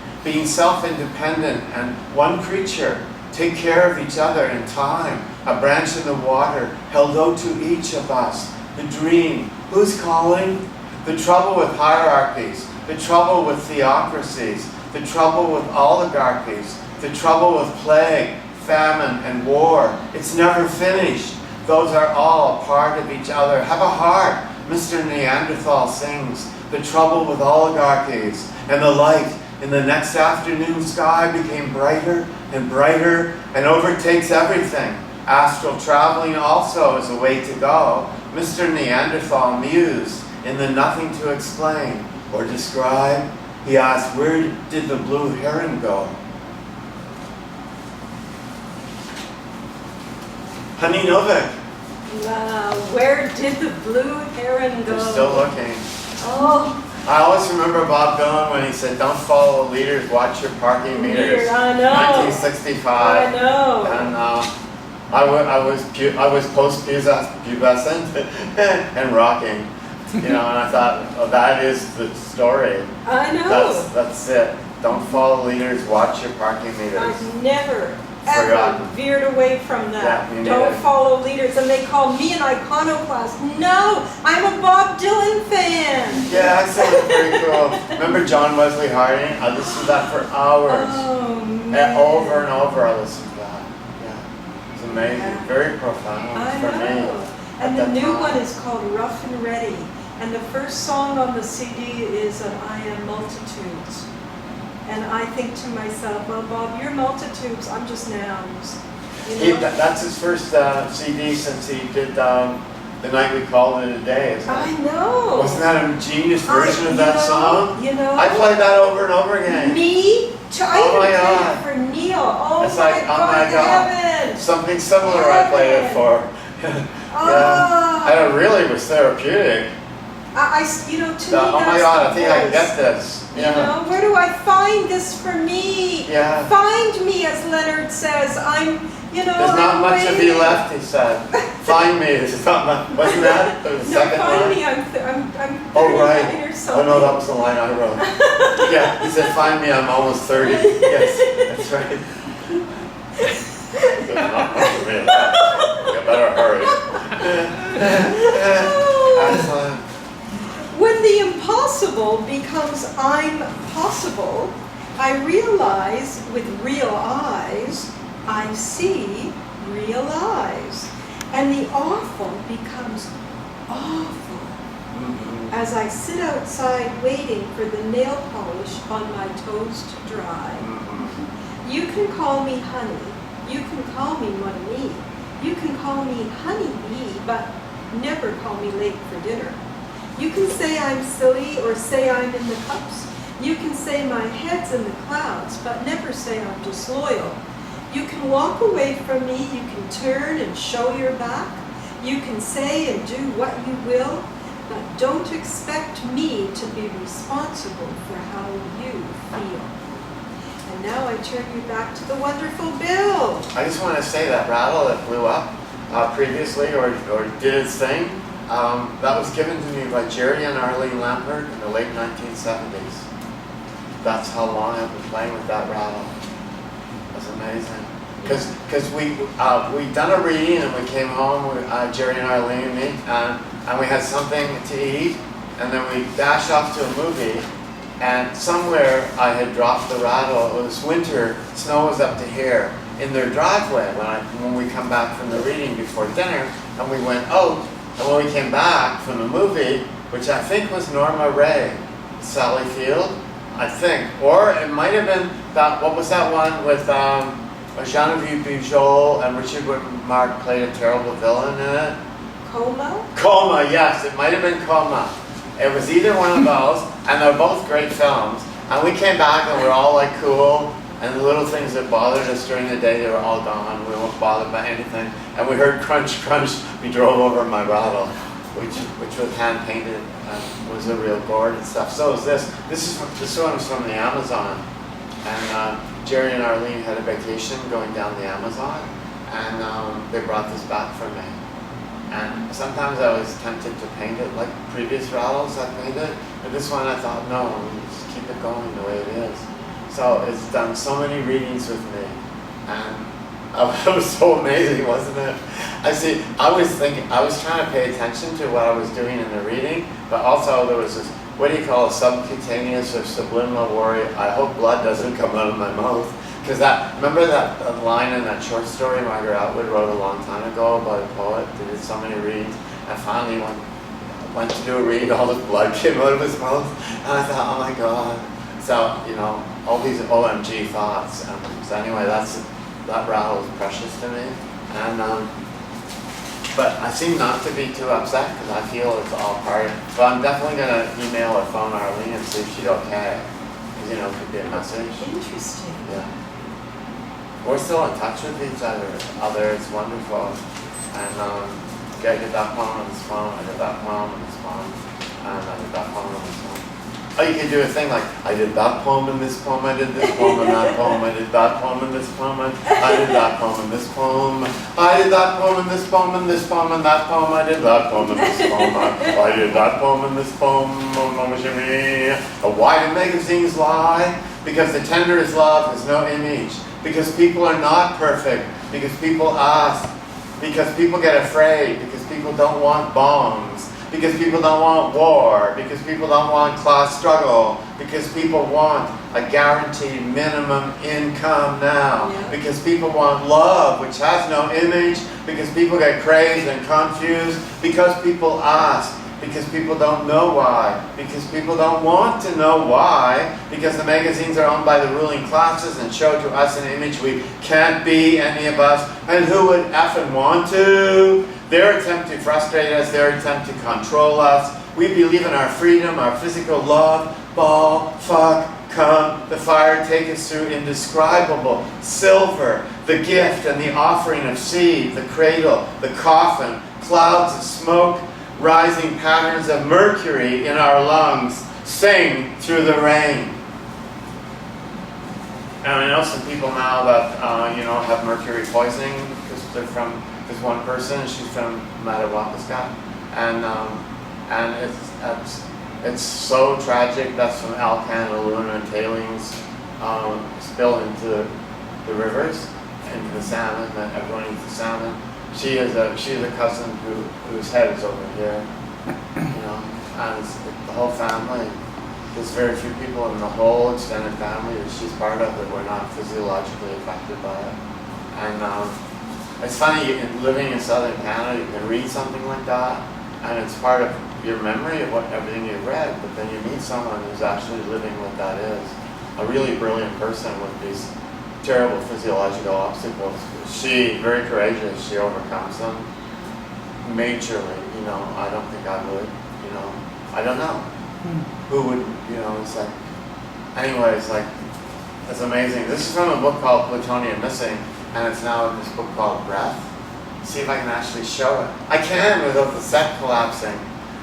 self-independent and one creature. Take care of each other in time. A branch in the water held out to each of us. The dream. Who's calling? The trouble with hierarchies. The trouble with theocracies. The trouble with oligarchies. The trouble with plague, famine, and war. It's never finished. Those are all part of each other. Have a heart. Mr. Neanderthal sings. The trouble with oligarchies. And the light in the next afternoon sky became brighter and brighter and overtakes everything. Astral traveling also is a way to go. Mr. Neanderthal mused in the nothing to explain or describe. He asked, where did the blue heron go? Honey Novick. Where did the blue heron go? They're still looking. Oh. I always remember Bob Dylan when he said, don't follow leaders, watch your parking meters. I know. 1965. I know. And I was post-pubescent and rocking, and I thought, oh, that is the story. I know. That's it. Don't follow leaders, watch your parking meters. I've never, ever veered away from that. Yeah, don't follow leaders. And they call me an iconoclast. No, I'm a Bob Dylan fan. Yeah, I said it very cool. Remember John Wesley Harding? I listened to that for hours. Oh, man. And over and over I listened to that. Yeah. It's amazing. Yeah. Very profound I for know. me. And the new one is called Rough and Ready. And the first song on the CD is an I Am Multitudes. And I think to myself, well, Bob, you're multitudes, I'm just nouns. You know? That's his first CD since he did The Night We Called It a Day, isn't it? I know. Wasn't that a genius version of that song? You know. I played that over and over again. Me? I Oh my even God. played it for Neil. Oh, It's like, oh my God. Heaven. Something similar I played it for. And it really was therapeutic. To me, Oh that's my God, I think I can voice. get this. Yeah. You know, where do I find this for me? Yeah. Find me, as Leonard says. I'm, There's not I'm much of waiting. you left, he said. Find me. There's not much. Wasn't that the No, second find line? me. I'm Oh, right. 39 or Oh, something. no, that was the line I wrote. Yeah, he said, find me, I'm almost 30. Yes, that's right. There's not much of me left. You better hurry. Excellent. When the impossible becomes I'm possible, I realize with real eyes, I see, realize. And the awful becomes awful. As I sit outside waiting for the nail polish on my toes to dry. You can call me honey. You can call me mon ami. You can call me honey bee, but never call me late for dinner. You can say I'm silly or say I'm in the cups. You can say my head's in the clouds, but never say I'm disloyal. You can walk away from me, you can turn and show your back. You can say and do what you will, but don't expect me to be responsible for how you feel. And now I turn you back to the wonderful Bill. I just want to say that Rattle that blew up previously or did its thing that was given to me by Jerry and Arlene Lampert in the late 1970s. That's how long I've been playing with that rattle. That's amazing. Because we'd done a reading and we came home with Jerry and Arlene and me, and we had something to eat, and then we dashed off to a movie, and somewhere I had dropped the rattle. It was winter, snow was up to here in their driveway when we come back from the reading before dinner, and we went out, and when we came back from the movie, which I think was Norma Ray, Sally Field, I think, or it might have been that, what was that one with Genevieve Bujold and Richard Widmark played a terrible villain in it? Coma? Coma, yes, it might have been Coma. It was either one of those, and they're both great films. And we came back and we were all like cool, and the little things that bothered us during the day, they were all gone. We weren't bothered by anything. And we heard crunch, crunch. We drove over my rattle, which was hand painted and was a real gourd and stuff. So is this. This one was from the Amazon, and Jerry and Arlene had a vacation going down the Amazon, and they brought this back for me. And sometimes I was tempted to paint it like previous rattles I painted, but this one I thought, no, just keep it going the way it is. So it's done so many readings with me, and it was so amazing, wasn't it? I was trying to pay attention to what I was doing in the reading, but also there was this, what do you call it, subcutaneous or subliminal worry, I hope blood doesn't come out of my mouth. Because remember that line in that short story Margaret Atwood wrote a long time ago about a poet that did so many readings, and finally went to do a read, all the blood came out of his mouth, and I thought, oh my God. So, all these OMG thoughts. So anyway, that rattle is precious to me. And but I seem not to be too upset because I feel it's all part of it. But I'm definitely going to email or phone Arlene and see if she's okay. Because, it could be a message. Interesting. Yeah. We're still in touch with each other. It's wonderful. And I did that poem on this poem, I did that poem on this poem, and I did that poem on this poem. Oh, you can do a thing like, I did that poem in this poem, I did this poem and that poem, I did that poem in this poem, I did that poem in this poem, I did that poem in this poem and this poem and that poem, I did that poem in this poem, I did that poem in this poem, Why do magazines lie? Because the tenderest love has no image. Because people are not perfect. Because people ask. Because people get afraid. Because people don't want bombs. Because people don't want war. Because people don't want class struggle. Because people want a guaranteed minimum income now. Yeah. Because people want love, which has no image. Because people get crazed and confused. Because people ask. Because people don't know why. Because people don't want to know why. Because the magazines are owned by the ruling classes and show to us an image we can't be, any of us. And who would effing want to? Their attempt to frustrate us, their attempt to control us. We believe in our freedom, our physical love. Ball, fuck, come, the fire take us through indescribable. Silver, the gift and the offering of seed, the cradle, the coffin, clouds of smoke, rising patterns of mercury in our lungs, sing through the rain. And I know some people now that have mercury poisoning because they're from this one person. She's from Matawa, and it's so tragic. That's from Alcan, Luna, and tailings spill into the rivers, into the salmon. That everyone eats the salmon. She is a cousin whose head is over here, and it's the whole family. There's very few people in the whole extended family that she's part of that were not physiologically affected by it. And it's funny, living in southern Canada, you can read something like that, and it's part of your memory of everything you've read, but then you meet someone who's actually living what that is. A really brilliant person with these terrible physiological obstacles. She, very courageous, she overcomes them majorly. I don't think I would, I don't know. Who would, it's like, anyway, it's amazing. This is from a book called Plutonium Missing, and it's now in this book called Breath. See if I can actually show it. I can without the set collapsing.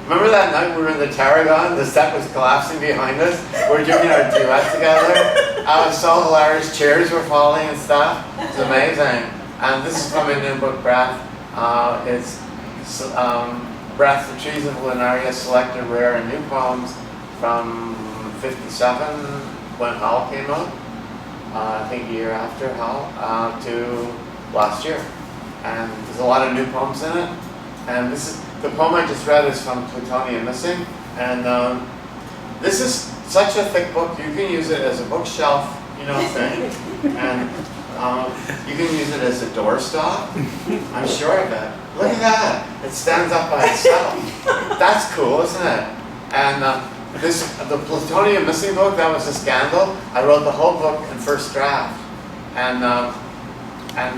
Remember that night we were in the Tarragon, the set was collapsing behind us? We were doing our duet together. It was so hilarious, chairs were falling and stuff. It's amazing. And this is from a new book, Breath. It's Breath, the Trees of Lunaria selected rare and new poems from 57 when Hal came out, I think a year after Hal, to last year. And there's a lot of new poems in it. And this is, the poem I just read is from Plutonium Missing. And this is such a thick book, you can use it as a bookshelf, you know, thing. And you can use it as a doorstop. I'm sure of it. Look at that. It stands up by itself. That's cool, isn't it? And the Plutonium Missing book, that was a scandal. I wrote the whole book in first draft. And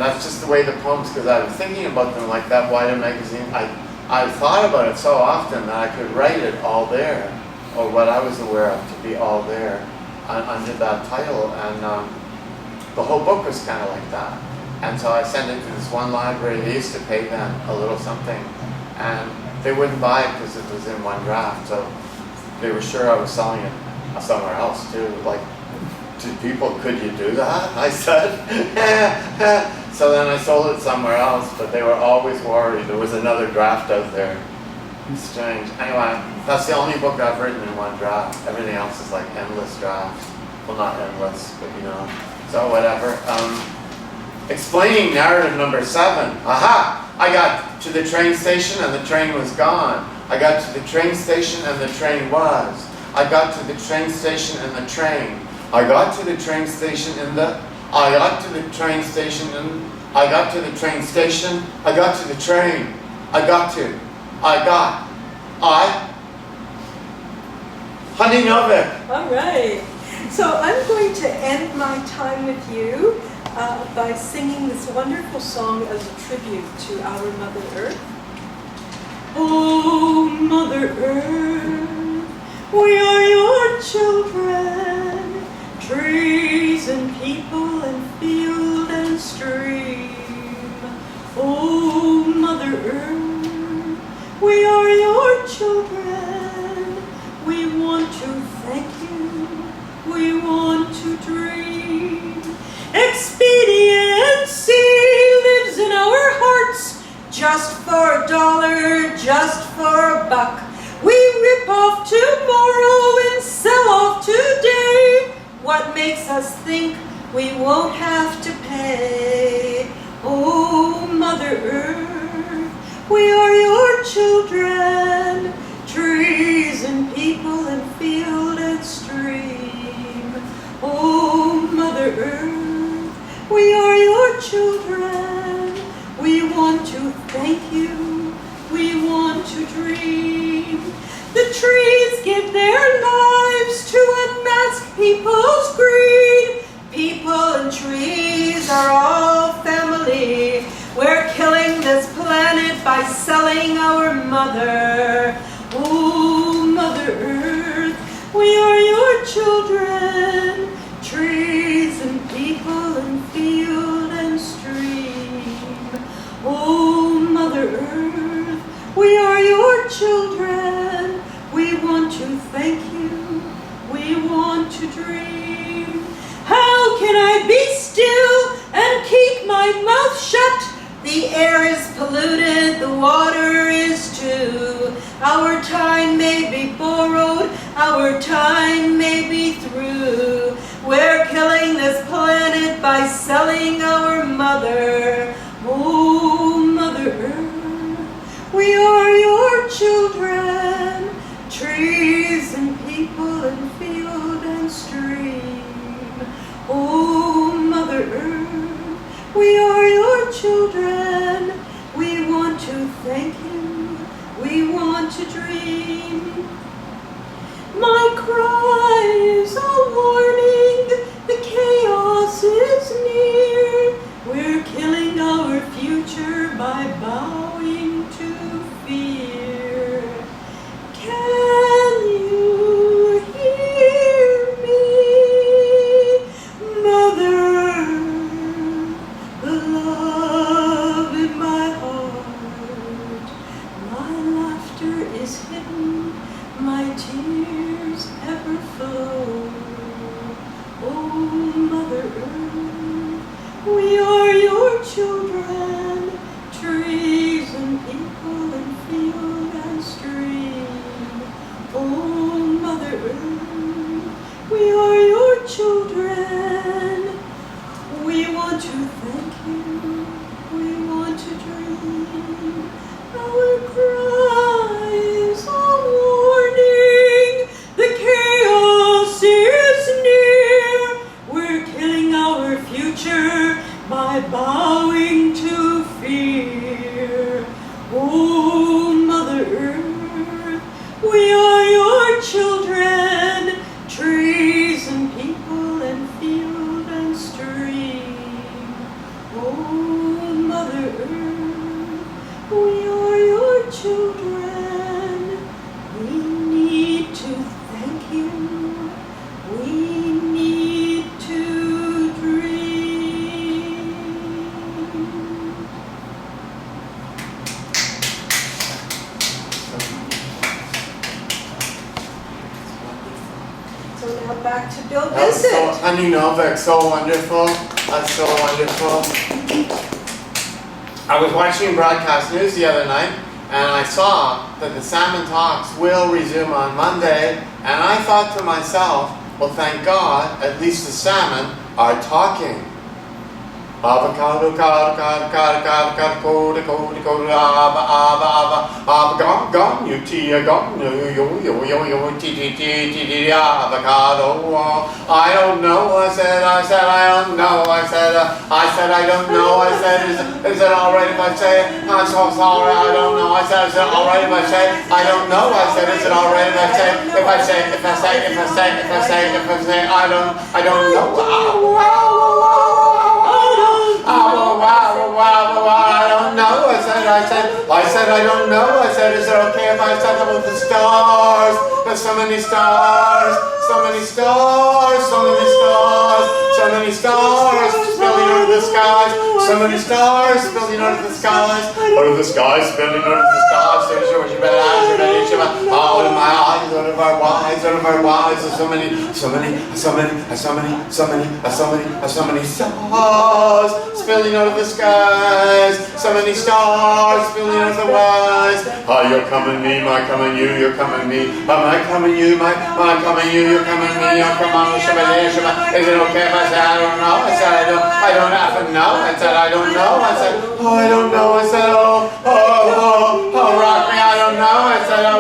that's just the way the poems, because I was thinking about them like that wider magazine. I thought about it so often that I could write it all there, or what I was aware of to be all there under that title. And the whole book was kind of like that. And so I sent it to this one library. They used to pay them a little something. And they wouldn't buy it because it was in one draft. So they were sure I was selling it somewhere else too. Like, to people, could you do that? I said. So then I sold it somewhere else, but they were always worried. There was another draft out there. Strange. Anyway, that's the only book I've written in one draft. Everything else is like endless drafts. Well, not endless, but you know. So whatever. Explaining narrative number 7. Aha! I got to the train station and the train was gone. I got to the train station and the train was. I got to the train station and the train. I got to the train station and the... I got to the train station and... I got to the train station. I got to the train. I got to... I got... I... Honey Novick. All right. So I'm going to end my time with you by singing this wonderful song as a tribute to our Mother Earth. Oh, Mother Earth, we are your children, trees and people and field and stream. Oh, Mother Earth, we are your children, we want to thank you, we want to dream. Expediency lives in our hearts, just for $1, just for $1. We rip off tomorrow and sell off today. What makes us think we won't have to pay? Oh, Mother Earth, we are your children, trees and people and field and stream. Oh, Mother Earth, we are your children, we want to thank you, we want to dream. The trees give their lives to unmask people's greed. People and trees are all family. We're killing this planet by selling our mother. Oh, Mother Earth, we are your children, trees and people and field and stream. Oh, Mother Earth, we are your children, we want to thank you, we want to dream. How can I be still and keep my mouth shut? The air is polluted, the water is too. Our time may be borrowed, our time may be through. We're killing this planet by selling our mother. Oh, Mother Earth, we are your children, trees and people and field and stream. Oh, Mother Earth, we are your children, we want to thank you, we want to dream. My cry is a warning, the chaos is near. We're killing our future by bowing to fear. Can you hear me, Mother? The love in my heart, my laughter is hidden, my tears ever flow. Oh, Mother Earth, we are your children, trees treason people in field and stream. Oh, Mother Earth, we are your children. We want to thank you. We want to dream. Our cries are warning. The chaos is near. We're killing our future by bowing to fear. Oh, Mother Earth, we are your children, trees and people and field and stream. Oh, Mother Earth, we are your children. We need to thank you. We need to dream. So now back to Bill That was so, Bissett. Honey Novick, so wonderful. That's so wonderful. I was watching broadcast news the other night, and I saw that the Salmon Talks will resume on Monday, and I thought to myself, well, thank God, at least the salmon are talking. Avocado, gum, you tea, gum, avocado. I don't know, I said, I don't know, I said, I don't know, I said, is it alright if I say it? I'm so sorry, I don't know, I said, is it alright if I say it? I don't know, I said, is it alright if I say it? If I say, I don't know. I don't know. I said, I don't know. I said, is it okay if I talk about the stars? There's so many stars, so many stars, so many stars, so many stars spilling out of the skies, so many stars spilling out of the skies, out of the skies, spilling out of the stars. Out of my eyes, out of our eyes, out of our eyes. There's so many stars spilling out of the skies, so many stars spilling out of the skies. Oh, you're coming me, my coming you, you're coming me. My coming you, my coming you, you're coming me. You're coming. Is it okay if I say I don't know? I said I don't have to know. I said I don't know. I said I don't know. I said rock me, I don't know. I said I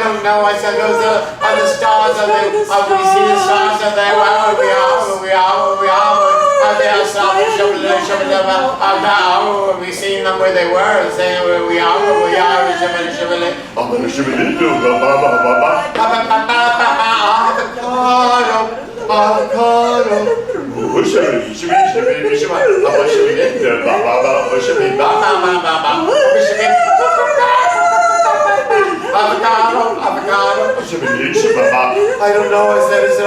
don't know. I said those are the stars. We see the stars are there. Where we are. We've seen them where they were, saying where we are. Avocado. I don't know. I said, is it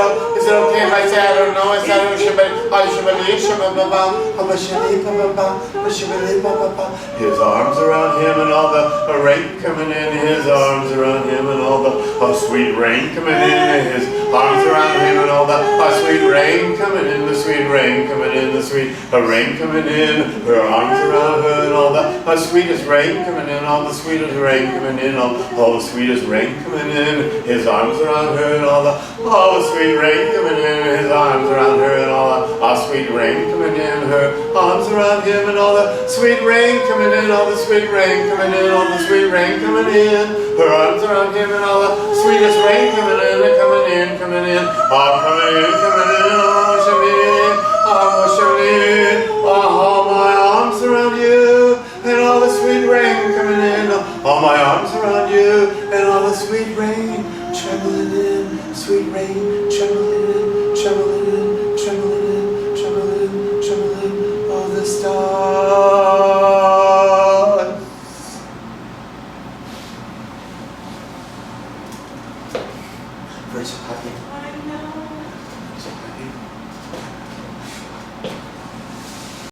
okay if I say I don't know? I said, his arms around him and all the rain coming in. His arms around him and all the sweet rain coming in. His arms around him and all the sweet rain coming in. The sweet rain coming in. The sweet rain coming in. Her arms around her and all the sweetest rain coming in. All the sweetest rain coming in. All the sweetest rain coming in. His arms around her and all the sweet rain coming in. His arms around her and all the sweet rain coming in. Her arms around him and all the sweet rain coming in. All the sweet rain coming in. All the sweet rain coming in. Her arms around him and all the sweetest rain coming in. Coming in. Coming in. Oh, my arms around you and all the sweet rain coming in. All my arms around you and all the sweet rain trembling in. Sweet rain